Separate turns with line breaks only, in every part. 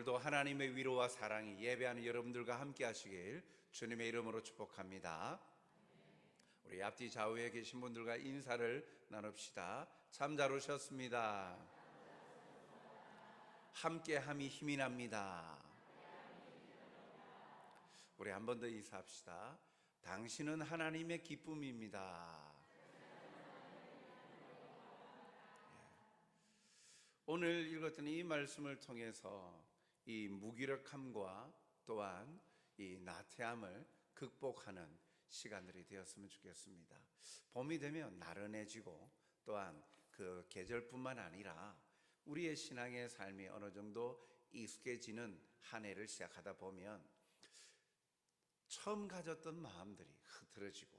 오늘도 하나님의 위로와 사랑이 예배하는 여러분들과 함께 하시길 주님의 이름으로 축복합니다. 우리 앞뒤 좌우에 계신 분들과 인사를 나눕시다. 참 잘 오셨습니다. 함께함이 힘이 납니다. 우리 한 번 더 인사합시다. 당신은 하나님의 기쁨입니다. 오늘 읽었던 이 말씀을 통해서 이 무기력함과 또한 이 나태함을 극복하는 시간들이 되었으면 좋겠습니다. 봄이 되면 나른해지고 또한 그 계절뿐만 아니라 우리의 신앙의 삶이 어느 정도 익숙해지는 한 해를 시작하다 보면 처음 가졌던 마음들이 흐트러지고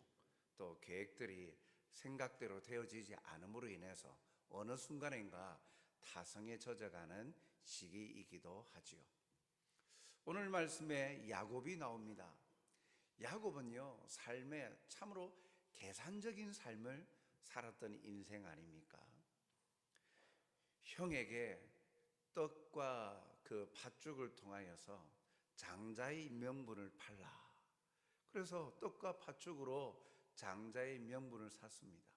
또 계획들이 생각대로 되어지지 않음으로 인해서 어느 순간인가 타성에 젖어가는 시기이기도 하지요. 오늘 말씀에 야곱이 나옵니다. 야곱은요, 삶에 참으로 계산적인 삶을 살았던 인생 아닙니까? 형에게 떡과 그 팥죽을 통하여서 장자의 명분을 팔라. 그래서 떡과 팥죽으로 장자의 명분을 샀습니다.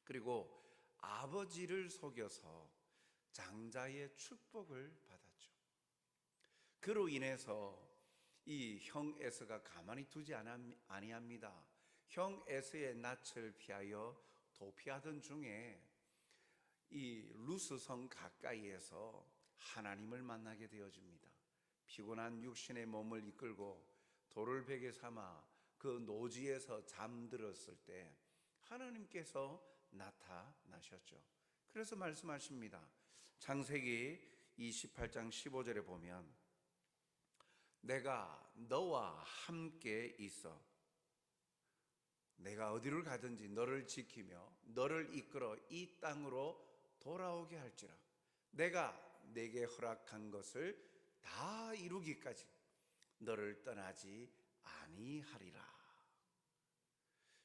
그리고 아버지를 속여서 장자의 축복을 받았죠. 그로 인해서 이 형 에서가 가만히 두지 아니합니다. 형 에서의 낯을 피하여 도피하던 중에 이 루스성 가까이에서 하나님을 만나게 되어집니다. 피곤한 육신의 몸을 이끌고 돌을 베개 삼아 그 노지에서 잠들었을 때 하나님께서 나타나셨죠. 그래서 말씀하십니다. 창세기 28장 15절에 보면 내가 너와 함께 있어 내가 어디를 가든지 너를 지키며 너를 이끌어 이 땅으로 돌아오게 할지라 내가 내게 허락한 것을 다 이루기까지 너를 떠나지 아니하리라.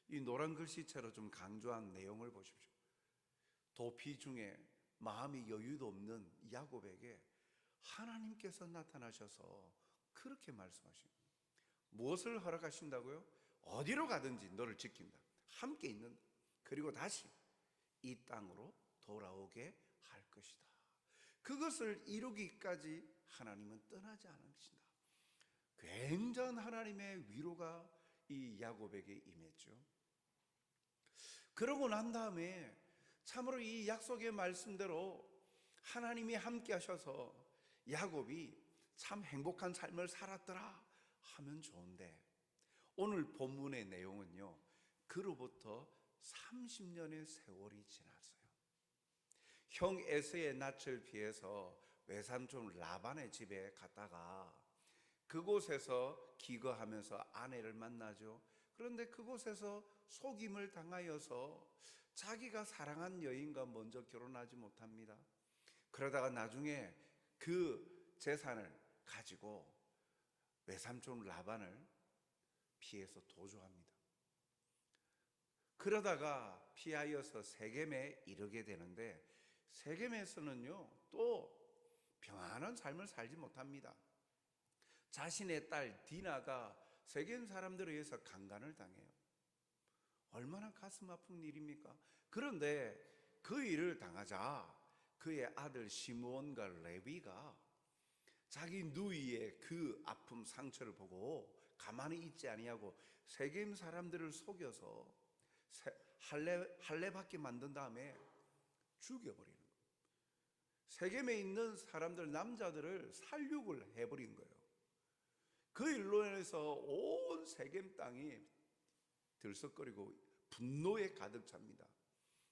이 노란 글씨체로 좀 강조한 내용을 보십시오. 도피 중에 마음이 여유도 없는 야곱에게 하나님께서 나타나셔서 그렇게 말씀하십니다. 무엇을 허락하신다고요? 어디로 가든지 너를 지킨다. 함께 있는다. 그리고 다시 이 땅으로 돌아오게 할 것이다. 그것을 이루기까지 하나님은 떠나지 않으신다. 굉장한 하나님의 위로가 이 야곱에게 임했죠. 그러고 난 다음에 참으로 이 약속의 말씀대로 하나님이 함께 하셔서 야곱이 참 행복한 삶을 살았더라 하면 좋은데 오늘 본문의 내용은요, 그로부터 30년의 세월이 지났어요. 형 에서의 낯을 피해서 외삼촌 라반의 집에 갔다가 그곳에서 기거하면서 아내를 만나죠. 그런데 그곳에서 속임을 당하여서 자기가 사랑한 여인과 먼저 결혼하지 못합니다. 그러다가 나중에 그 재산을 가지고 외삼촌 라반을 피해서 도주합니다. 그러다가 피하여서 세겜에 이르게 되는데 세겜에서는요 또 평안한 삶을 살지 못합니다. 자신의 딸 디나가 세겜 사람들에 의해서 강간을 당해요. 얼마나 가슴 아픈 일입니까? 그런데 그 일을 당하자 그의 아들 시므온과 레위가 자기 누이의 그 아픔 상처를 보고 가만히 있지 아니하고 세겜 사람들을 속여서 할례 받게 만든 다음에 죽여버리는 거예요. 세겜에 있는 사람들 남자들을 살육을 해버린 거예요. 그 일로 인해서 온 세겜 땅이 들썩거리고 분노에 가득 찹니다.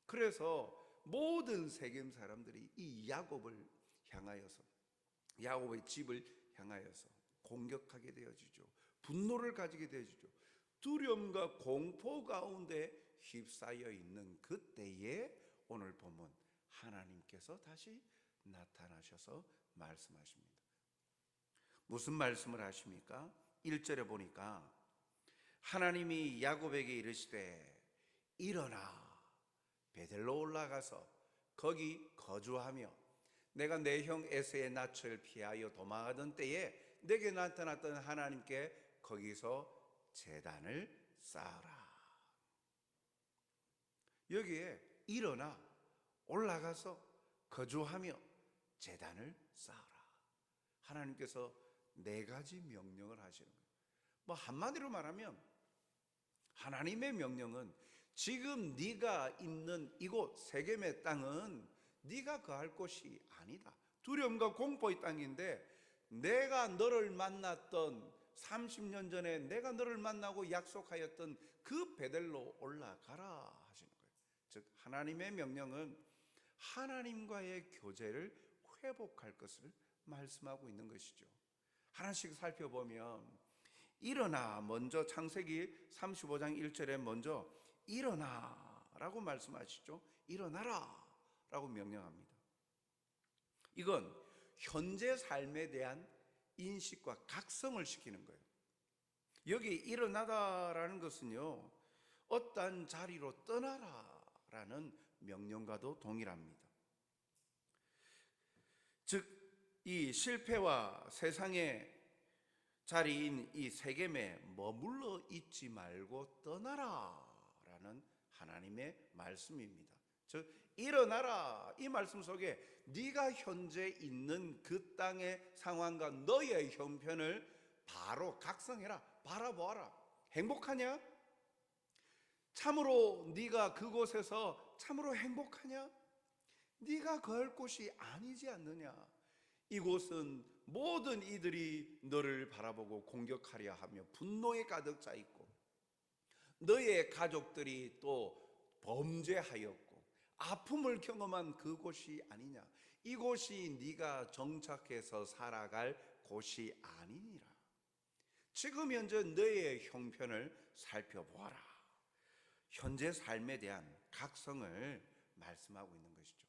그래서 모든 세겜 사람들이 이 야곱을 향하여서 야곱의 집을 향하여서 공격하게 되어지죠. 분노를 가지게 되어지죠. 두려움과 공포 가운데 휩싸여 있는 그때에 오늘 보면 하나님께서 다시 나타나셔서 말씀하십니다. 무슨 말씀을 하십니까? 1절에 보니까 하나님이 야곱에게 이르시되 일어나 베델로 올라가서 거기 거주하며 내가 내 형 에서의 낯을 피하여 도망하던 때에 내게 나타났던 하나님께 거기서 제단을 쌓아라. 여기에 일어나 올라가서 거주하며 제단을 쌓아라. 하나님께서 네 가지 명령을 하시는 거예요. 뭐 한마디로 말하면 하나님의 명령은 지금 네가 있는 이곳 세겜의 땅은 네가 거할 곳이 아니다. 두려움과 공포의 땅인데 내가 너를 만났던 30년 전에 내가 너를 만나고 약속하였던 그 베델로 올라가라 하시는 거예요. 즉 하나님의 명령은 하나님과의 교제를 회복할 것을 말씀하고 있는 것이죠. 하나씩 살펴보면 일어나, 먼저 창세기 35장 1절에 먼저 일어나 라고 말씀하시죠. 일어나라 라고 명령합니다. 이건 현재 삶에 대한 인식과 각성을 시키는 거예요. 여기 일어나다라는 것은요, 어떠한 자리로 떠나라 라는 명령과도 동일합니다. 즉 이 실패와 세상의 자리인 이 세겜에 머물러 있지 말고 떠나라 라는 하나님의 말씀입니다. 즉 일어나라, 이 말씀 속에 네가 현재 있는 그 땅의 상황과 너의 형편을 바로 각성해라. 바라보아라. 행복하냐? 참으로 네가 그곳에서 참으로 행복하냐? 네가 거할 곳이 아니지 않느냐? 이곳은 모든 이들이 너를 바라보고 공격하려 하며 분노에 가득 차 있고 너의 가족들이 또 범죄하였고 아픔을 경험한 그곳이 아니냐? 이곳이 네가 정착해서 살아갈 곳이 아니니라. 지금 현재 너의 형편을 살펴보아라. 현재 삶에 대한 각성을 말씀하고 있는 것이죠.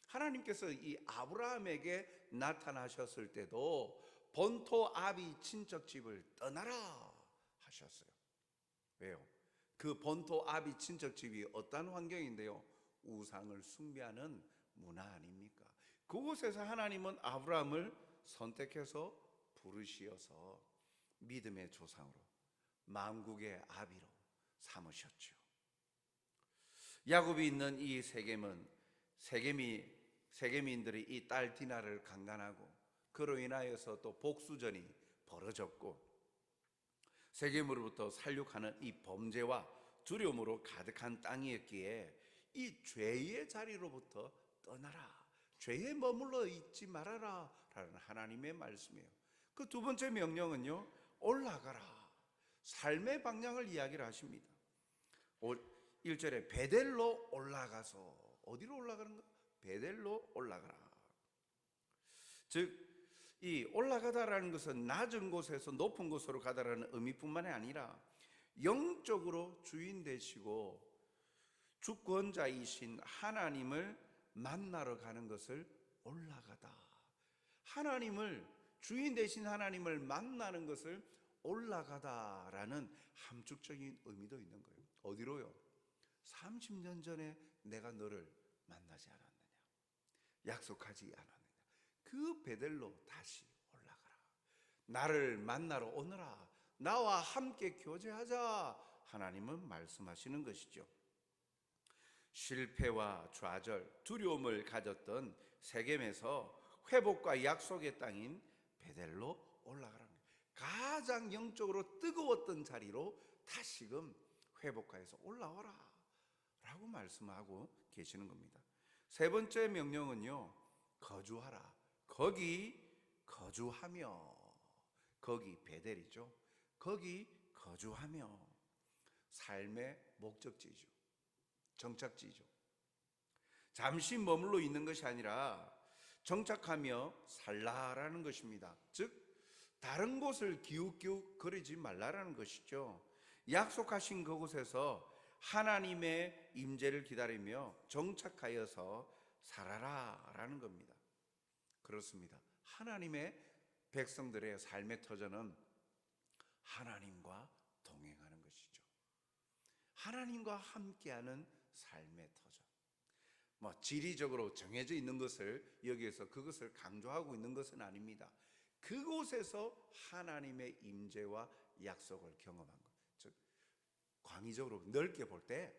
하나님께서 이 아브라함에게 나타나셨을 때도 본토 아비 친척집을 떠나라 하셨어요. 왜요? 그 본토 아비 친척집이 어떤 환경인데요? 우상을 숭배하는 문화 아닙니까? 그곳에서 하나님은 아브라함을 선택해서 부르시어서 믿음의 조상으로, 만국의 아비로 삼으셨죠. 야곱이 있는 이 세겜인들이 이 딸 디나를 강간하고 그로 인하여서 또 복수전이 벌어졌고 세겜으로부터 살육하는 이 범죄와 두려움으로 가득한 땅이었기에 이 죄의 자리로부터 떠나라, 죄에 머물러 있지 말아라 라는 하나님의 말씀이에요. 그 두 번째 명령은요, 올라가라. 삶의 방향을 이야기를 하십니다. 1절에 베델로 올라가서, 어디로 올라가는 거? 베델로 올라가라. 즉 이 올라가다라는 것은 낮은 곳에서 높은 곳으로 가다라는 의미뿐만이 아니라 영적으로 주인 되시고 주권자이신 하나님을 만나러 가는 것을 올라가다, 하나님을, 주인 되신 하나님을 만나는 것을 올라가다라는 함축적인 의미도 있는 거예요. 어디로요? 30년 전에 내가 너를 만나지 않았느냐, 약속하지 않았느냐, 그 베델로 다시 올라가라. 나를 만나러 오너라. 나와 함께 교제하자. 하나님은 말씀하시는 것이죠. 실패와 좌절, 두려움을 가졌던 세겜에서 회복과 약속의 땅인 베델로 올라가라는 거예요. 가장 영적으로 뜨거웠던 자리로 다시금 회복하여서 올라와라 라고 말씀하고 계시는 겁니다. 세 번째 명령은요, 거주하라. 거기 거주하며, 거기 베델이죠. 거기 거주하며, 삶의 목적지죠. 정착지죠. 잠시 머물러 있는 것이 아니라 정착하며 살라라는 것입니다. 즉 다른 곳을 기웃기웃거리지 말라라는 것이죠. 약속하신 그곳에서 하나님의 임재를 기다리며 정착하여서 살아라라는 겁니다. 그렇습니다. 하나님의 백성들의 삶의 터전은 하나님과 동행하는 것이죠. 하나님과 함께하는 삶의 터전. 뭐 지리적으로 정해져 있는 것을 여기에서 그것을 강조하고 있는 것은 아닙니다. 그곳에서 하나님의 임재와 약속을 경험한 것. 즉 광의적으로 넓게 볼 때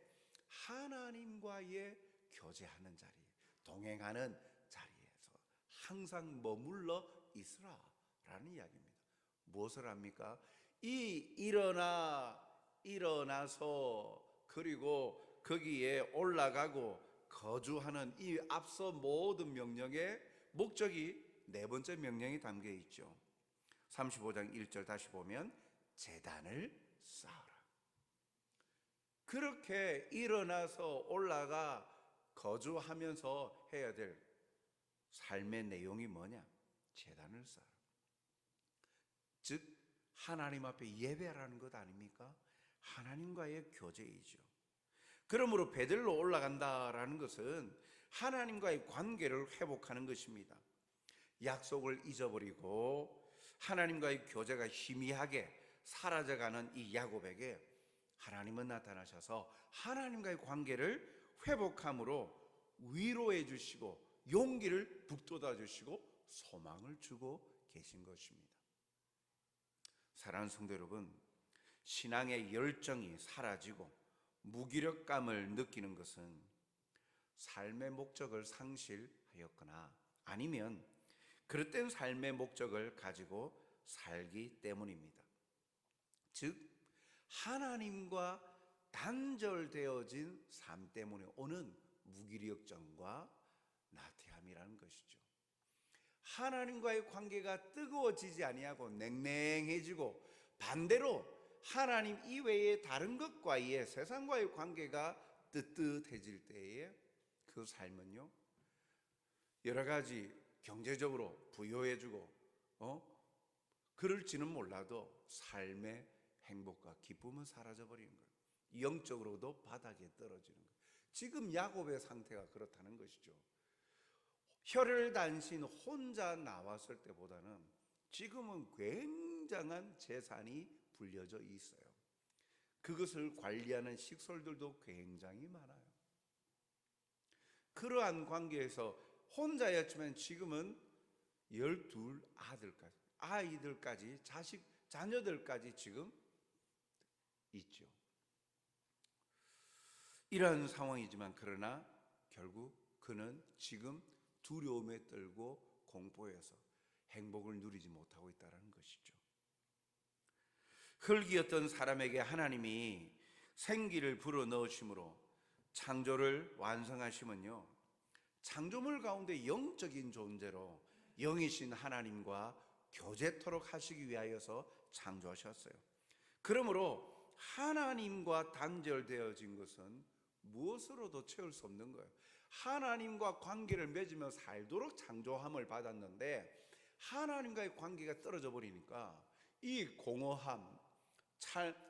하나님과의 교제하는 자리, 동행하는 자리에서 항상 머물러 있으라라는 이야기입니다. 무엇을 합니까? 일어나서 그리고 거기에 올라가고 거주하는 이 앞서 모든 명령의 목적이 네 번째 명령이 담겨 있죠. 35장 1절 다시 보면 제단을 쌓아라. 그렇게 일어나서 올라가 거주하면서 해야 될 삶의 내용이 뭐냐? 제단을 쌓아라. 즉 하나님 앞에 예배라는 것 아닙니까? 하나님과의 교제이죠. 그러므로 베들로 올라간다라는 것은 하나님과의 관계를 회복하는 것입니다. 약속을 잊어버리고 하나님과의 교제가 희미하게 사라져가는 이 야곱에게 하나님은 나타나셔서 하나님과의 관계를 회복함으로 위로해 주시고 용기를 북돋아 주시고 소망을 주고 계신 것입니다. 사랑하는 성도 여러분, 신앙의 열정이 사라지고 무기력감을 느끼는 것은 삶의 목적을 상실하였거나 아니면 그릇된 삶의 목적을 가지고 살기 때문입니다. 즉 하나님과 단절되어진 삶 때문에 오는 무기력증과 나태함이라는 것이죠. 하나님과의 관계가 뜨거워지지 아니하고 냉랭해지고 반대로 하나님 이외의 다른 것과의 세상과의 관계가 뜨뜻해질 때에 그 삶은요 여러 가지 경제적으로 부유해지고 그럴지는 몰라도 삶의 행복과 기쁨은 사라져버리는 거예요. 영적으로도 바닥에 떨어지는 거예요. 지금 야곱의 상태가 그렇다는 것이죠. 혈을 단신 혼자 나왔을 때보다는 지금은 굉장한 재산이 불려져 있어요. 그것을 관리하는 식솔들도 굉장히 많아요. 그러한 관계에서 혼자였지만 지금은 12 아이들까지 자녀들까지 지금 있죠. 이러한 상황이지만 그러나 결국 그는 지금 두려움에 떨고 공포해서 행복을 누리지 못하고 있다는 것이죠. 흙이었던 사람에게 하나님이 생기를 불어넣으심으로 창조를 완성하시면요 창조물 가운데 영적인 존재로 영이신 하나님과 교제토록 하시기 위하여서 창조하셨어요. 그러므로 하나님과 단절되어진 것은 무엇으로도 채울 수 없는 거예요. 하나님과 관계를 맺으며 살도록 창조함을 받았는데 하나님과의 관계가 떨어져 버리니까 이 공허함,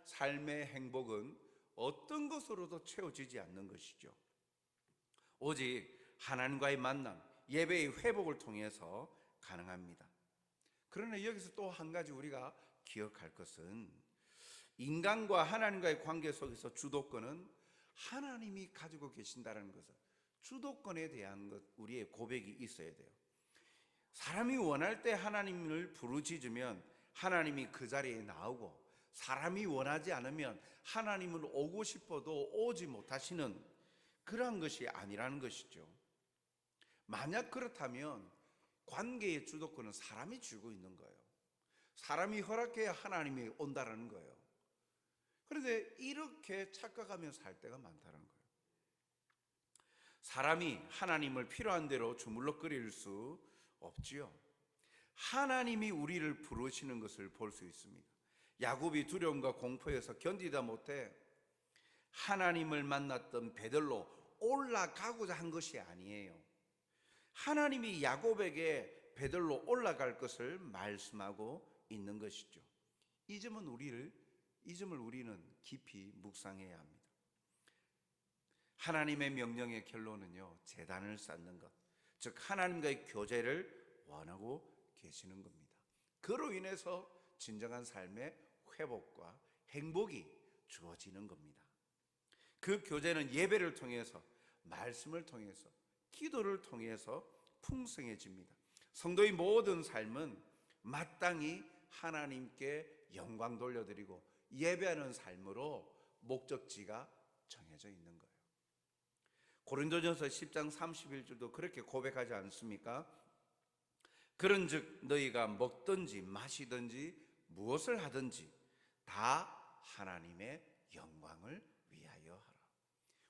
삶의 행복은 어떤 것으로도 채워지지 않는 것이죠. 오직 하나님과의 만남, 예배의 회복을 통해서 가능합니다. 그러나 여기서 또 한 가지 우리가 기억할 것은 인간과 하나님과의 관계 속에서 주도권은 하나님이 가지고 계신다는 것은 주도권에 대한 것 우리의 고백이 있어야 돼요. 사람이 원할 때 하나님을 부르짖으면 하나님이 그 자리에 나오고 사람이 원하지 않으면 하나님을 오고 싶어도 오지 못하시는 그러한 것이 아니라는 것이죠. 만약 그렇다면 관계의 주도권은 사람이 쥐고 있는 거예요. 사람이 허락해야 하나님이 온다라는 거예요. 그런데 이렇게 착각하면서 살 때가 많다는 거예요. 사람이 하나님을 필요한 대로 주물럭거릴 수 없지요. 하나님이 우리를 부르시는 것을 볼 수 있습니다. 야곱이 두려움과 공포에서 견디다 못해 하나님을 만났던 베들로 올라가고자 한 것이 아니에요. 하나님이 야곱에게 베들로 올라갈 것을 말씀하고 있는 것이죠. 이 점을 우리는 깊이 묵상해야 합니다. 하나님의 명령의 결론은요, 제단을 쌓는 것, 즉 하나님과의 교제를 원하고 계시는 겁니다. 그로 인해서 진정한 삶의 회복과 행복이 주어지는 겁니다. 그 교제는 예배를 통해서, 말씀을 통해서, 기도를 통해서 풍성해집니다. 성도의 모든 삶은 마땅히 하나님께 영광 돌려드리고 예배하는 삶으로 목적지가 정해져 있는 거예요. 고린도전서 10장 31절도 그렇게 고백하지 않습니까? 그런즉 너희가 먹든지 마시든지 무엇을 하든지 다 하나님의 영광을 위하여 하라.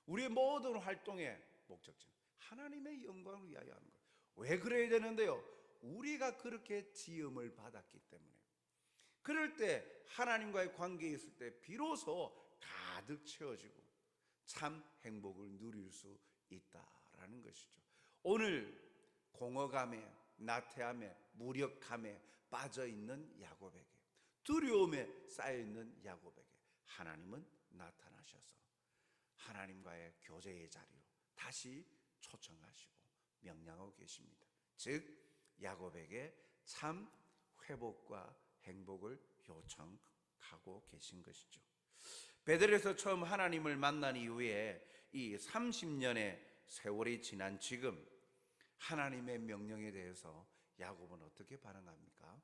우리의 모든 활동의 목적지는 하나님의 영광을 위하여 하는 거예요. 왜 그래야 되는데요? 우리가 그렇게 지음을 받았기 때문에. 그럴 때 하나님과의 관계에 있을 때 비로소 가득 채워지고 참 행복을 누릴 수 있다라는 것이죠. 오늘 공허감에, 나태함에, 무력함에 빠져있는 야곱에게, 두려움에 쌓여있는 야곱에게 하나님은 나타나셔서 하나님과의 교제의 자리로 다시 초청하시고 명령하고 계십니다. 즉 야곱에게 참 회복과 행복을 요청하고 계신 것이죠. 베델에서 처음 하나님을 만난 이후에 이 30년의 세월이 지난 지금 하나님의 명령에 대해서 야곱은 어떻게 반응합니까?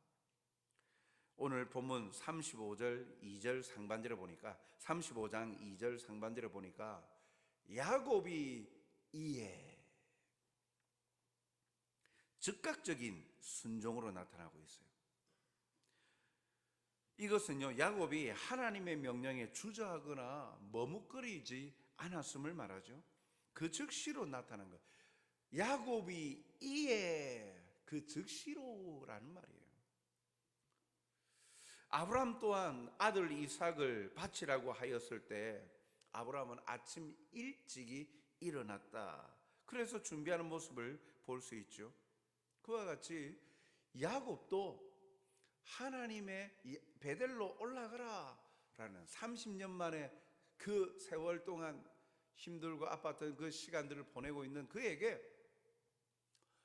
오늘 본문 35절 2절 상반절에 보니까 35장 2절 상반절에 보니까 야곱이 이에 즉각적인 순종으로 나타나고 있어요. 이것은요, 야곱이 하나님의 명령에 주저하거나 머뭇거리지 않았음을 말하죠. 그 즉시로 나타난 것. 야곱이 이에 그 즉시로라는 말이에요. 아브라함 또한 아들 이삭을 바치라고 하였을 때 아브라함은 아침 일찍이 일어났다. 그래서 준비하는 모습을 볼 수 있죠. 그와 같이 야곱도 하나님의 베델로 올라가라 라는 30년 만에 그 세월 동안 힘들고 아팠던 그 시간들을 보내고 있는 그에게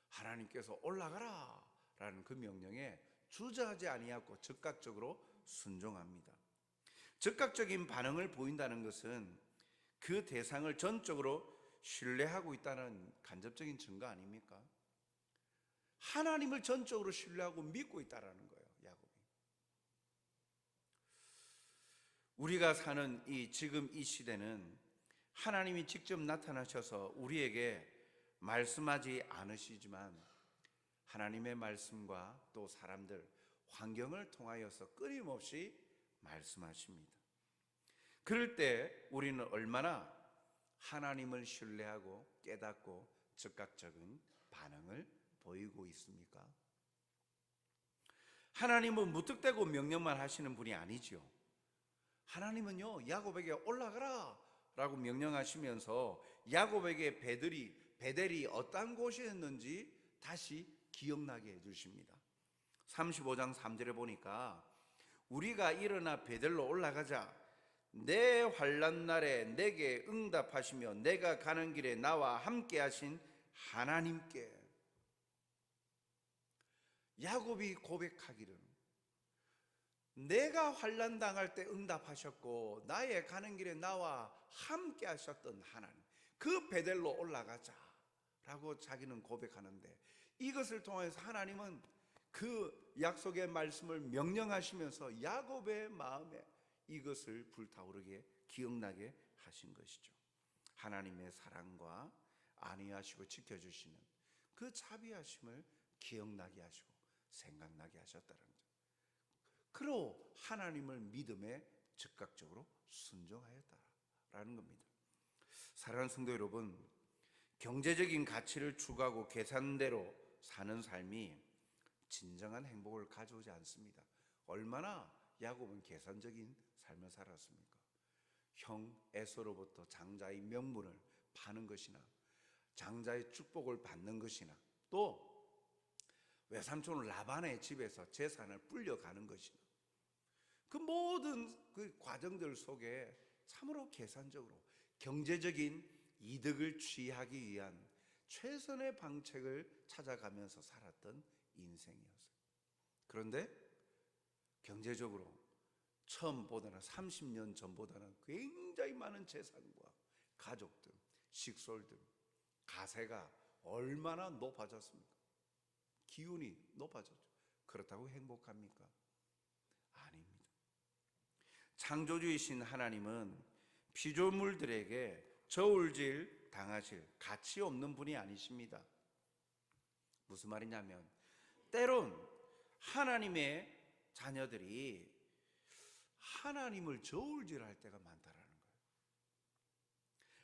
하나님께서 올라가라 라는 그 명령에 주저하지 아니하고 즉각적으로 순종합니다. 즉각적인 반응을 보인다는 것은 그 대상을 전적으로 신뢰하고 있다는 간접적인 증거 아닙니까? 하나님을 전적으로 신뢰하고 믿고 있다는 거예요, 야곱이. 우리가 사는 지금 이 시대는 하나님이 직접 나타나셔서 우리에게 말씀하지 않으시지만 하나님의 말씀과 또 사람들, 환경을 통하여서 끊임없이 말씀하십니다. 그럴 때 우리는 얼마나 하나님을 신뢰하고 깨닫고 즉각적인 반응을 보이고 있습니까? 하나님은 무턱대고 명령만 하시는 분이 아니죠. 하나님은요, 야곱에게 올라가라 라고 명령하시면서 야곱에게 베델이 어떤 곳이었는지 다시 기억나게 해주십니다. 35장 3절에 보니까 우리가 일어나 베델로 올라가자. 내 환난 날에 내게 응답하시며 내가 가는 길에 나와 함께 하신 하나님께. 야곱이 고백하기를 내가 환난 당할 때 응답하셨고 나의 가는 길에 나와 함께 하셨던 하나님, 그 베델로 올라가자 라고 자기는 고백하는데, 이것을 통해서 하나님은 그 약속의 말씀을 명령하시면서 야곱의 마음에 이것을 불타오르게 기억나게 하신 것이죠. 하나님의 사랑과 안위하시고 지켜주시는 그 자비하심을 기억나게 하시고 생각나게 하셨다는 거죠. 그로 하나님을 믿음에 즉각적으로 순종하였다라는 겁니다. 사랑하는 성도 여러분, 경제적인 가치를 추구하고 계산대로 사는 삶이 진정한 행복을 가져오지 않습니다. 얼마나 야곱은 계산적인 삶을 살았습니까? 형 에서로부터 장자의 명분을 파는 것이나 장자의 축복을 받는 것이나 또 외삼촌 라반의 집에서 재산을 불려가는 것이나 그 모든 그 과정들 속에 참으로 계산적으로 경제적인 이득을 취하기 위한 최선의 방책을 찾아가면서 살았던 인생이었어요. 그런데 경제적으로 처음보다는 30년 전보다는 굉장히 많은 재산과 가족들, 식솔들, 가세가 얼마나 높아졌습니까? 기운이 높아졌죠. 그렇다고 행복합니까? 아닙니다. 창조주이신 하나님은 피조물들에게 저울질 당하실 가치 없는 분이 아니십니다. 무슨 말이냐면 때론 하나님의 자녀들이 하나님을 저울질할 때가 많다라는 거예요.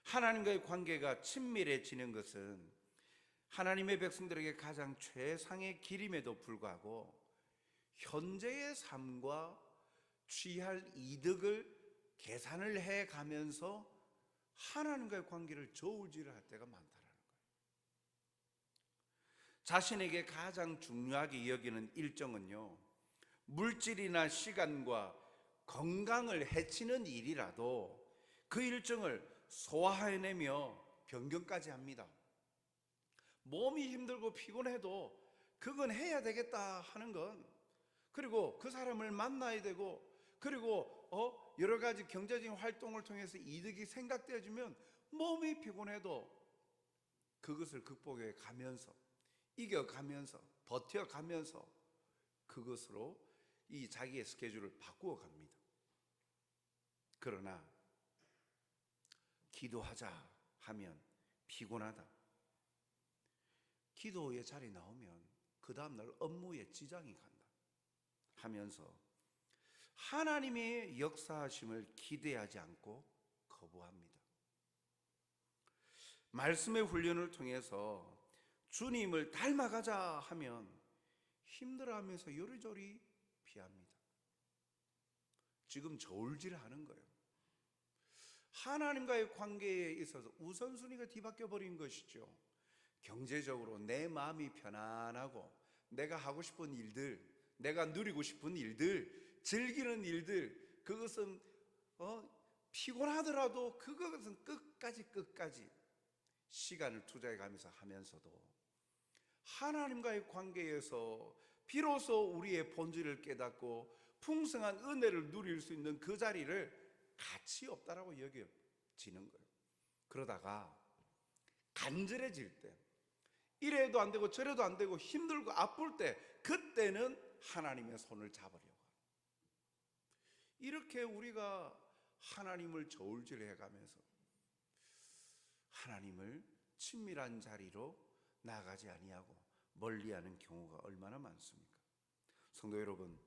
하나님과의 관계가 친밀해지는 것은 하나님의 백성들에게 가장 최상의 길임에도 불구하고 현재의 삶과 취할 이득을 계산을 해가면서 하나님과의 관계를 저울질할 때가 많다라는 거예요. 자신에게 가장 중요하게 여기는 일정은요, 물질이나 시간과 건강을 해치는 일이라도 그 일정을 소화해내며 변경까지 합니다. 몸이 힘들고 피곤해도 그건 해야 되겠다 하는 건, 그리고 그 사람을 만나야 되고, 그리고 여러 가지 경제적인 활동을 통해서 이득이 생각되어지면 몸이 피곤해도 그것을 극복해 가면서, 이겨가면서, 버텨가면서 그것으로 이 자기의 스케줄을 바꾸어 갑니다. 그러나 기도하자 하면 피곤하다, 기도의 자리에 나오면 그 다음날 업무에 지장이 간다 하면서 하나님의 역사하심을 기대하지 않고 거부합니다. 말씀의 훈련을 통해서 주님을 닮아가자 하면 힘들어하면서 요리조리 피합니다. 지금 저울질하는 거예요. 하나님과의 관계에 있어서 우선순위가 뒤바뀌어 버린 것이죠. 경제적으로 내 마음이 편안하고 내가 하고 싶은 일들, 내가 누리고 싶은 일들, 즐기는 일들, 그것은 피곤하더라도 그것은 끝까지 시간을 투자해 가면서 하면서도 하나님과의 관계에서 비로소 우리의 본질을 깨닫고 풍성한 은혜를 누릴 수 있는 그 자리를 가치 없다라고 여겨지는 거예요. 그러다가 간절해질 때, 이래도 안 되고 저래도 안 되고 힘들고 아플 때, 그때는 하나님의 손을 잡으려고 합니다. 이렇게 우리가 하나님을 저울질해 가면서 하나님을 친밀한 자리로 나가지 아니하고 멀리하는 경우가 얼마나 많습니까? 성도 여러분,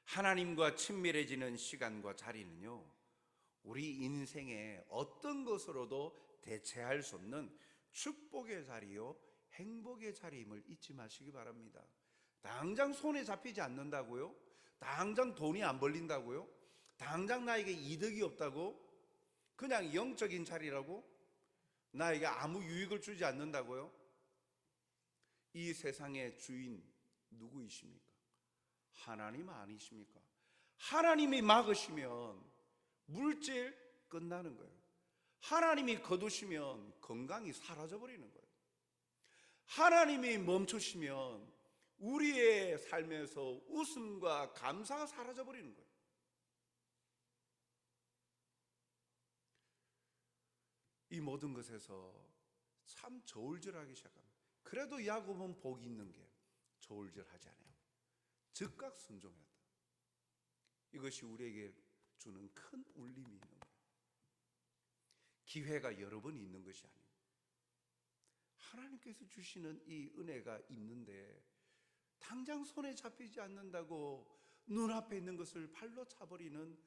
하나님과 친밀해지는 시간과 자리는요, 우리 인생의 어떤 것으로도 대체할 수 없는 축복의 자리요, 행복의 자리임을 잊지 마시기 바랍니다. 당장 손에 잡히지 않는다고요? 당장 돈이 안 벌린다고요? 당장 나에게 이득이 없다고? 그냥 영적인 자리라고? 나에게 아무 유익을 주지 않는다고요? 이 세상의 주인 누구이십니까? 하나님 아니십니까? 하나님이 막으시면 물질 끝나는 거예요. 하나님이 거두시면 건강이 사라져버리는 거예요. 하나님이 멈추시면 우리의 삶에서 웃음과 감사가 사라져버리는 거예요. 이 모든 것에서 참 저울질하기 시작합니다. 그래도 야곱은 복이 있는 게 저울질하지 않아요. 즉각 순종했다. 이것이 우리에게 주는 큰 울림이 있는 거예요. 기회가 여러 번 있는 것이 아니에요. 하나님께서 주시는 이 은혜가 있는데 당장 손에 잡히지 않는다고 눈앞에 있는 것을 발로 차버리는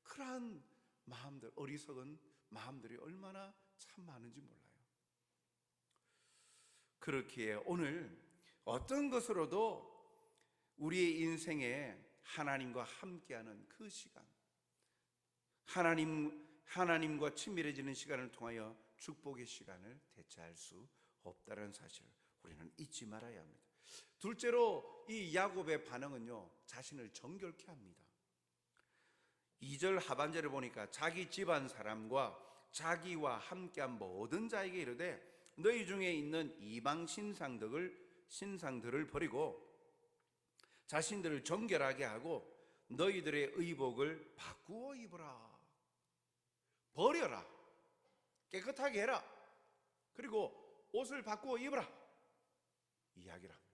그러한 마음들, 어리석은 마음들이 얼마나 참 많은지 몰라요. 그렇기에 오늘 어떤 것으로도 우리의 인생에 하나님과 함께하는 그 시간, 하나님과 친밀해지는 시간을 통하여 축복의 시간을 대체할 수 없다는 사실을 우리는 잊지 말아야 합니다. 둘째로 이 야곱의 반응은요, 자신을 정결케 합니다. 2절 하반절을 보니까 자기 집안 사람과 자기와 함께한 모든 자에게 이르되 너희 중에 있는 이방 신상들을 버리고 자신들을 정결하게 하고 너희들의 의복을 바꾸어 입으라. 버려라. 깨끗하게 해라. 그리고 옷을 바꾸어 입어라 이야기를 합니다.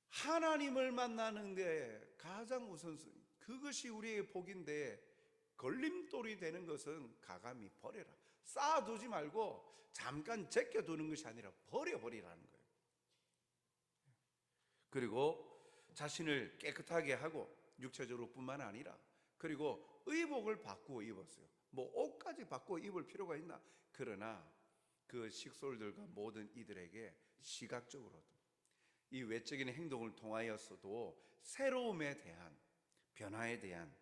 하나님을 만나는 게 가장 우선순위, 그것이 우리의 복인데 걸림돌이 되는 것은 가감히 버려라. 쌓아두지 말고 잠깐 제껴두는 것이 아니라 버려버리라는 거예요. 그리고 자신을 깨끗하게 하고 육체적으로 뿐만 아니라 그리고 의복을 바꾸어 입었어요. 뭐 옷까지 바꾸어 입을 필요가 있나? 그러나 그 식솔들과 모든 이들에게 시각적으로도 이 외적인 행동을 통하여서도 새로움에 대한, 변화에 대한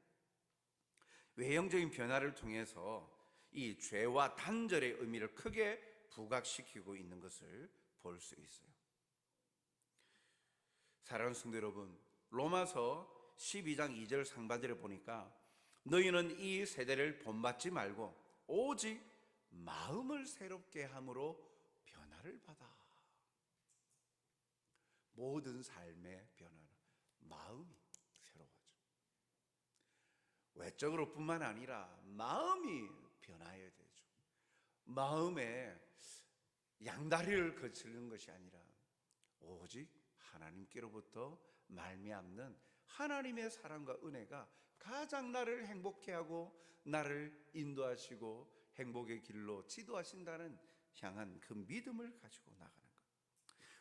외형적인 변화를 통해서 이 죄와 단절의 의미를 크게 부각시키고 있는 것을 볼 수 있어요. 사랑하는 성도 여러분, 로마서 12장 2절 상반절에 보니까 너희는 이 세대를 본받지 말고 오직 마음을 새롭게 함으로 변화를 받아. 모든 삶의 변화는 마음이 새로워져. 외적으로 뿐만 아니라 마음이 변화해야 되죠. 마음에 양다리를 거치는 것이 아니라 오직 하나님께로부터 말미암는 하나님의 사랑과 은혜가 가장 나를 행복해 하고 나를 인도하시고 행복의 길로 지도하신다는 향한 그 믿음을 가지고 나가는 것.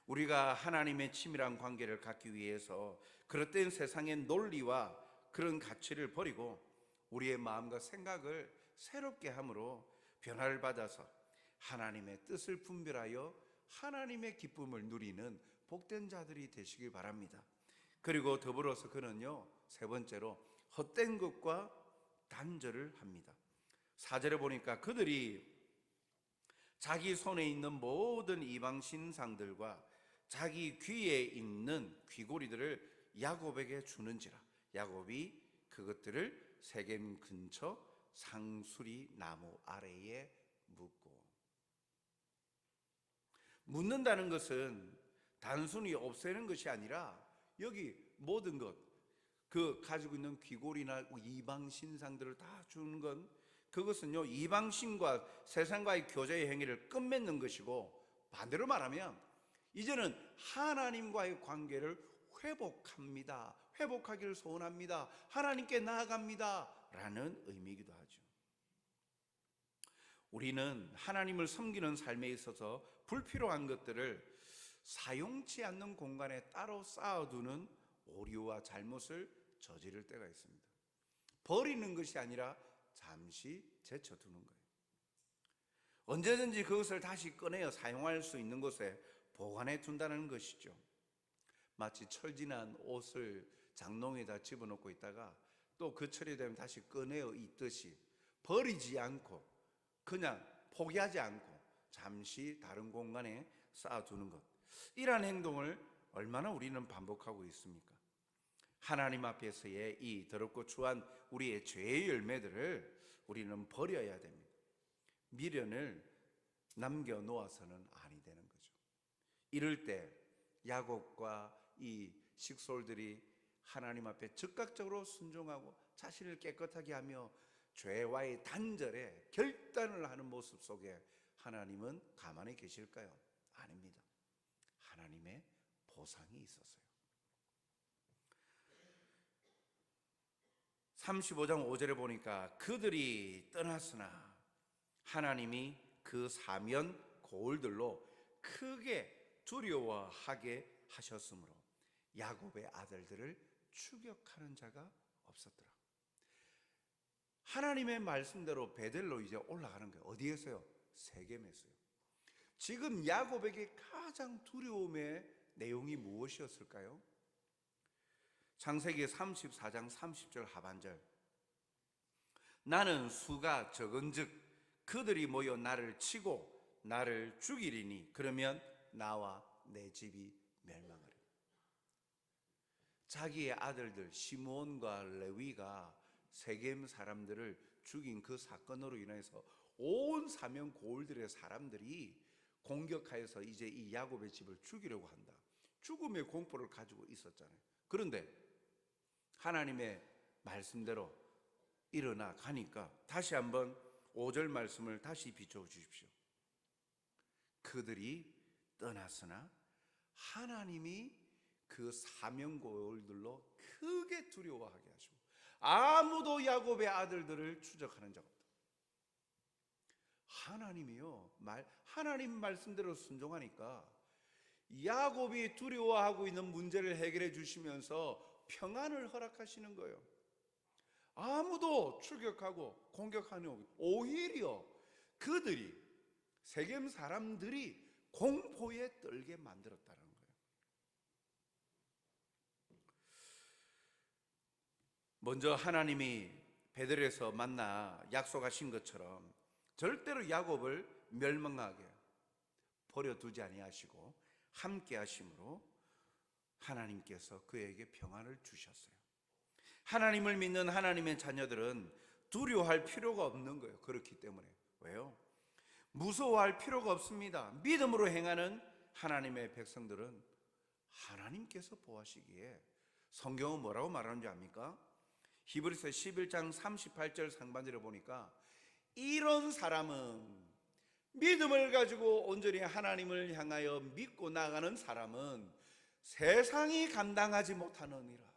우리가 하나님의 친밀한 관계를 갖기 위해서 그릇된 세상의 논리와 그런 가치를 버리고 우리의 마음과 생각을 새롭게 함으로 변화를 받아서 하나님의 뜻을 분별하여 하나님의 기쁨을 누리는 복된 자들이 되시길 바랍니다. 그리고 더불어서 그는요, 세 번째로 헛된 것과 단절을 합니다. 4절에 보니까 그들이 자기 손에 있는 모든 이방 신상들과 자기 귀에 있는 귀고리들을 야곱에게 주는지라. 야곱이 그것들을 세겜 근처 상수리 나무 아래에 묻고. 묻는다는 것은 단순히 없애는 것이 아니라 여기 모든 것, 그 가지고 있는 귀고리나 이방 신상들을 다 주는 건, 그것은요 이방신과 세상과의 교제의 행위를 끝맺는 것이고, 반대로 말하면 이제는 하나님과의 관계를 회복합니다. 회복하기를 소원합니다. 하나님께 나아갑니다 라는 의미이기도 하죠. 우리는 하나님을 섬기는 삶에 있어서 불필요한 것들을 사용치 않는 공간에 따로 쌓아두는 오류와 잘못을 저지를 때가 있습니다. 버리는 것이 아니라 잠시 제쳐두는 거예요. 언제든지 그것을 다시 꺼내어 사용할 수 있는 곳에 보관해 둔다는 것이죠. 마치 철진한 옷을 장롱에다 집어넣고 있다가 또 그 철이 되면 다시 꺼내어 입듯이 버리지 않고 그냥 포기하지 않고 잠시 다른 공간에 쌓아두는 것, 이러한 행동을 얼마나 우리는 반복하고 있습니까? 하나님 앞에서의 이 더럽고 추한 우리의 죄의 열매들을 우리는 버려야 됩니다. 미련을 남겨놓아서는 아니 되는 거죠. 이럴 때 야곱과 이 식솔들이 하나님 앞에 즉각적으로 순종하고 자신을 깨끗하게 하며 죄와의 단절에 결단을 하는 모습 속에 하나님은 가만히 계실까요? 아닙니다. 하나님의 보상이 있었어요. 35장 5절에 보니까 그들이 떠났으나 하나님이 그 사면 고을들로 크게 두려워하게 하셨으므로 야곱의 아들들을 추격하는 자가 없었더라. 하나님의 말씀대로 베델로 이제 올라가는 거예요. 어디에서요? 세겜에서요. 지금 야곱에게 가장 두려움의 내용이 무엇이었을까요? 창세기 34장 30절 하반절, 나는 수가 적은즉 그들이 모여 나를 치고 나를 죽이리니 그러면 나와 내 집이 멸망하리라. 자기의 아들들 시므온과 레위가 세겜 사람들을 죽인 그 사건으로 인해서 온 사면 고을들의 사람들이 공격하여서 이제 이 야곱의 집을 죽이려고 한다. 죽음의 공포를 가지고 있었잖아요. 그런데 하나님의 말씀대로 일어나 가니까 다시 한번 5절 말씀을 다시 비춰 주십시오. 그들이 떠났으나 하나님이 그 사명골들로 크게 두려워하게 하시고 아무도 야곱의 아들들을 추적하는 자가 없다. 하나님이요, 하나님 말씀대로 순종하니까 야곱이 두려워하고 있는 문제를 해결해 주시면서 평안을 허락하시는 거예요. 아무도 출격하고 공격하는, 오히려 그들이, 세겜 사람들이 공포에 떨게 만들었다는 거예요. 먼저 하나님이 베들에서 만나 약속하신 것처럼 절대로 야곱을 멸망하게 버려두지 아니하시고 함께 하심으로 하나님께서 그에게 평안을 주셨어요. 하나님을 믿는 하나님의 자녀들은 두려워할 필요가 없는 거예요. 그렇기 때문에. 왜요? 무서워할 필요가 없습니다. 믿음으로 행하는 하나님의 백성들은 하나님께서 보호하시기에, 성경은 뭐라고 말하는지 압니까? 히브리서 11장 38절 상반절에 보니까 이런 사람은, 믿음을 가지고 온전히 하나님을 향하여 믿고 나가는 사람은 세상이 감당하지 못하느니라.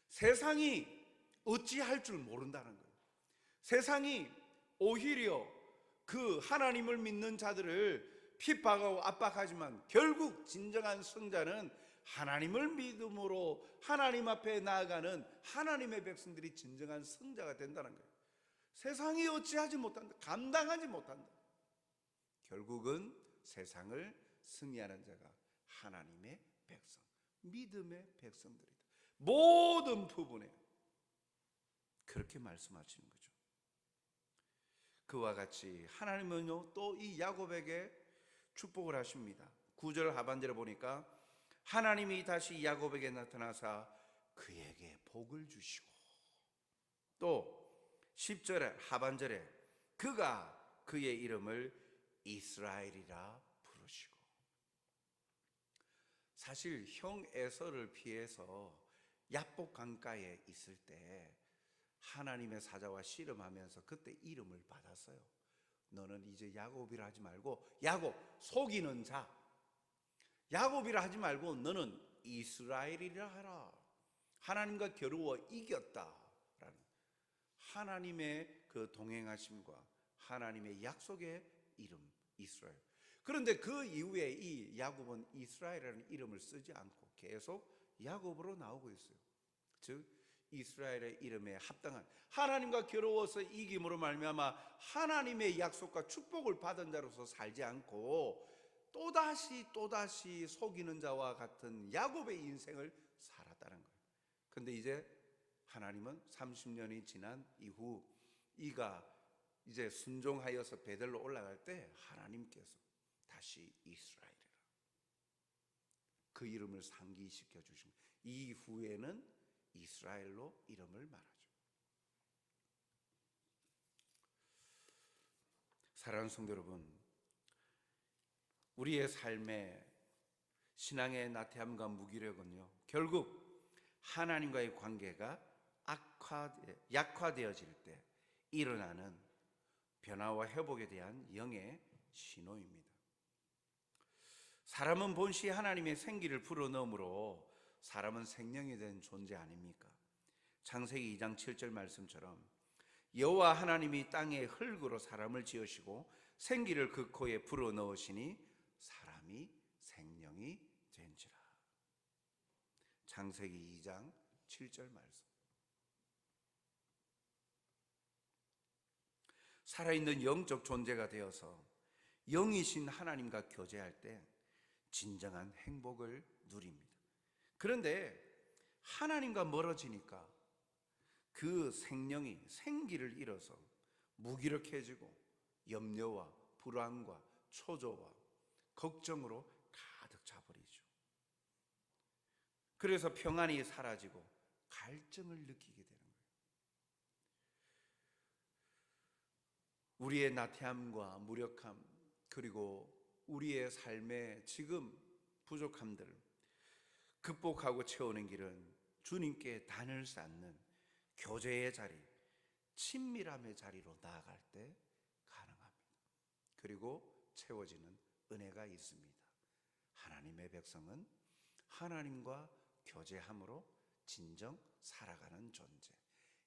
세상이 어찌할 줄 모른다는 거예요. 세상이 오히려 그 하나님을 믿는 자들을 핍박하고 압박하지만 결국 진정한 승자는 하나님을 믿음으로 하나님 앞에 나아가는 하나님의 백성들이 진정한 승자가 된다는 거예요. 세상이 어찌하지 못한다, 감당하지 못한다. 결국은 세상을 승리하는 자가 하나님의 백성, 믿음의 백성들이다. 모든 부분에 그렇게 말씀하시는 거죠. 그와 같이 하나님은요, 또 이 야곱에게 축복을 하십니다. 9절 하반절에 보니까 하나님이 다시 야곱에게 나타나사 그에게 복을 주시고, 또 10절에 하반절에 그가 그의 이름을 이스라엘이라 부르시고. 사실 형 에서를 피해서 야복 강가에 있을 때 하나님의 사자와 씨름하면서 그때 이름을 받았어요. 너는 이제 야곱이라 하지 말고, 야곱 속이는 자, 야곱이라 하지 말고 너는 이스라엘이라 하라. 하나님과 겨루어 이겼다라는 하나님의 그 동행하심과 하나님의 약속의 이름 이스라엘. 그런데 그 이후에 이 야곱은 이스라엘이라는 이름을 쓰지 않고 계속 야곱으로 나오고 있어요. 즉 이스라엘의 이름에 합당한, 하나님과 겨루어서 이김으로 말미암아 하나님의 약속과 축복을 받은 자로서 살지 않고 또다시 속이는 자와 같은 야곱의 인생을 살았다는 거예요. 그런데 이제 하나님은 30년이 지난 이후 이가 이제 순종하여서 베들로 올라갈 때 하나님께서 다시 이스라엘이라 그 이름을 상기시켜 주신, 이후에는 이스라엘로 이름을 말하죠. 사랑하는 성도 여러분, 우리의 삶의 신앙의 나태함과 무기력은요, 결국 하나님과의 관계가 약화되어질 때 일어나는 변화와 회복에 대한 영의 신호입니다. 사람은 본시 하나님의 생기를 불어넣음으로 사람은 생명이 된 존재 아닙니까? 창세기 2장 7절 말씀처럼 여호와 하나님이 땅의 흙으로 사람을 지으시고 생기를 그 코에 불어넣으시니 사람이 생명이 된지라. 창세기 2장 7절 말씀. 살아있는 영적 존재가 되어서 영이신 하나님과 교제할 때 진정한 행복을 누립니다. 그런데 하나님과 멀어지니까 그 생기를 잃어서 무기력해지고 염려와 불안과 초조와 걱정으로 가득 차버리죠. 그래서 평안이 사라지고 갈증을 느끼게 되는 거예요. 우리의 나태함과 무력함, 그리고 우리의 삶의 지금 부족함들을 극복하고 채우는 길은 주님께 단을 쌓는 교제의 자리, 친밀함의 자리로 나아갈 때 가능합니다. 그리고 채워지는 은혜가 있습니다. 하나님의 백성은 하나님과 교제함으로 진정 살아가는 존재,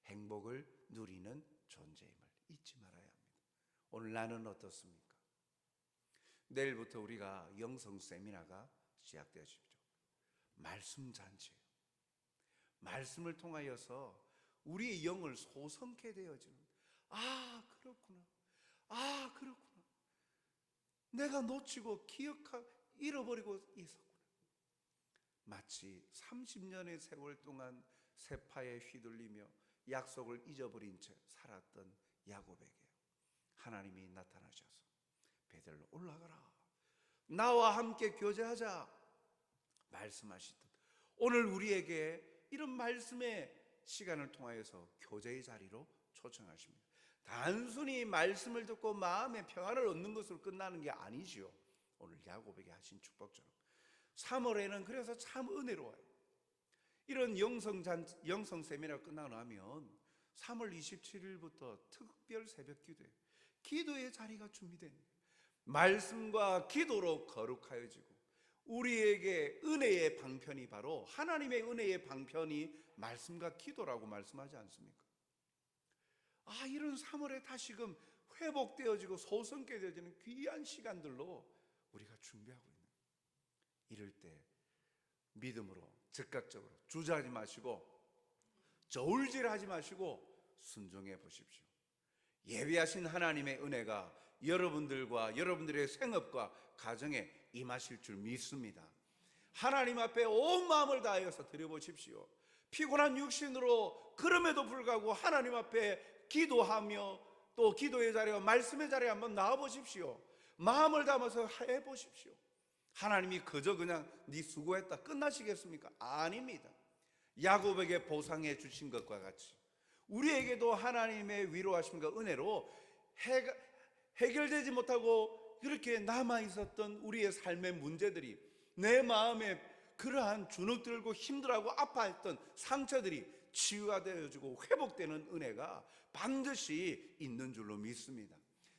행복을 누리는 존재임을 잊지 말아야 합니다. 오늘 나는 어떻습니까? 내일부터 우리가 영성 세미나가 시작되어집니다. 말씀 잔치예요. 말씀을 통하여서 우리의 영을 소성케 되어지는, 그렇구나, 그렇구나, 내가 놓치고 잃어버리고 있었구나. 마치 30년의 세월 동안 세파에 휘둘리며 약속을 잊어버린 채 살았던 야곱에게 하나님이 나타나셔서 베델로 올라가라, 나와 함께 교제하자 말씀하시듯 오늘 우리에게 이런 말씀의 시간을 통하여서 교제의 자리로 초청하십니다. 단순히 말씀을 듣고 마음의 평안을 얻는 것으로 끝나는 게 아니지요. 오늘 야곱에게 하신 축복처럼 3월에는 그래서 참 은혜로워요. 이런 영성 세미나가 끝나고 나면 3월 27일부터 특별 새벽 기도예요. 기도의 자리가 준비됩니다. 말씀과 기도로 거룩하여지고 우리에게 은혜의 방편이 바로 하나님의 은혜의 방편이 말씀과 기도라고 말씀하지 않습니까? 이런 3월에 다시금 회복되어지고 소성케 되어지는 귀한 시간들로 우리가 준비하고 있는, 이럴 때 믿음으로 즉각적으로 주저하지 마시고 저울질하지 마시고 순종해 보십시오. 예비하신 하나님의 은혜가 여러분들과 여러분들의 생업과 가정에 임하실 줄 믿습니다. 하나님 앞에 온 마음을 다하여서 드려보십시오. 피곤한 육신으로 그럼에도 불구하고 하나님 앞에 기도하며 또 기도의 자리와 말씀의 자리에 한번 나와보십시오. 마음을 담아서 해보십시오. 하나님이 그저 그냥 네 수고했다 끝나시겠습니까? 아닙니다. 야곱에게 보상해 주신 것과 같이 우리에게도 하나님의 위로하심과 은혜로 해결되지 못하고 그렇게 남아있었던 우리의 삶의 문제들이, 내 마음에 그러한 주눅들고 힘들어하고 아파했던 상처들이 치유가 되어지고 회복되는 은혜가 반드시 있는 줄로 믿습니다.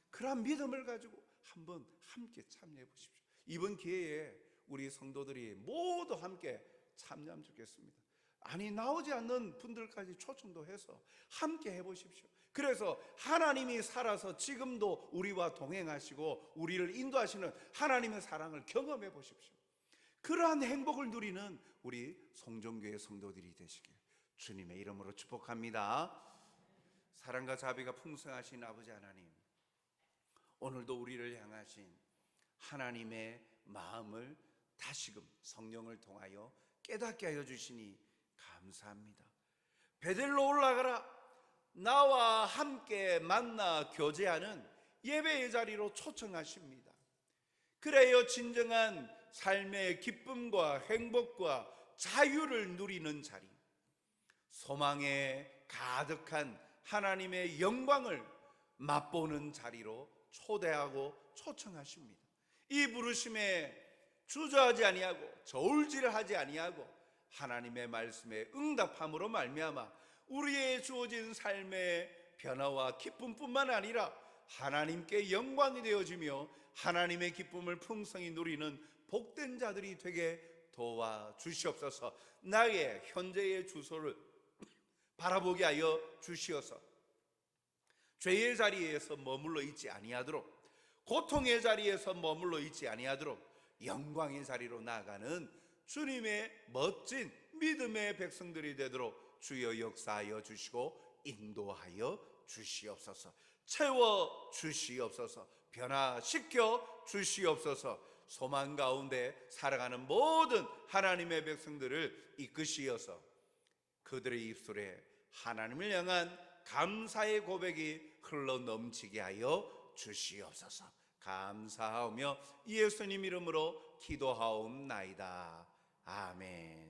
그러한 믿음을 가지고 한번 함께 참여해 보십시오. 이번 기회에 우리 성도들이 모두 함께 참여하면 좋겠습니다. 나오지 않는 분들까지 초청도 해서 함께 해보십시오. 그래서 하나님이 살아서 지금도 우리와 동행하시고 우리를 인도하시는 하나님의 사랑을 경험해 보십시오. 그러한 행복을 누리는 우리 송정교회 성도들이 되시길 주님의 이름으로 축복합니다. 사랑과 자비가 풍성하신 아버지 하나님, 오늘도 우리를 향하신 하나님의 마음을 다시금 성령을 통하여 깨닫게 하여 주시니 감사합니다. 베델로 올라가라, 나와 함께 만나 교제하는 예배의 자리로 초청하십니다. 그래야 진정한 삶의 기쁨과 행복과 자유를 누리는 자리, 소망에 가득한 하나님의 영광을 맛보는 자리로 초대하고 초청하십니다. 이 부르심에 주저하지 아니하고 저울질하지 아니하고 하나님의 말씀에 응답함으로 말미암아 우리의 주어진 삶의 변화와 기쁨뿐만 아니라 하나님께 영광이 되어지며 하나님의 기쁨을 풍성히 누리는 복된 자들이 되게 도와주시옵소서. 나의 현재의 주소를 바라보게 하여 주시어서 죄의 자리에서 머물러 있지 아니하도록, 고통의 자리에서 머물러 있지 아니하도록 영광의 자리로 나아가는 주님의 멋진 믿음의 백성들이 되도록 주여 역사하여 주시고 인도하여 주시옵소서. 채워 주시옵소서. 변화시켜 주시옵소서. 소망 가운데 살아가는 모든 하나님의 백성들을 이끄시어서 그들의 입술에 하나님을 향한 감사의 고백이 흘러 넘치게 하여 주시옵소서. 감사하며 예수님 이름으로 기도하옵나이다. 아멘.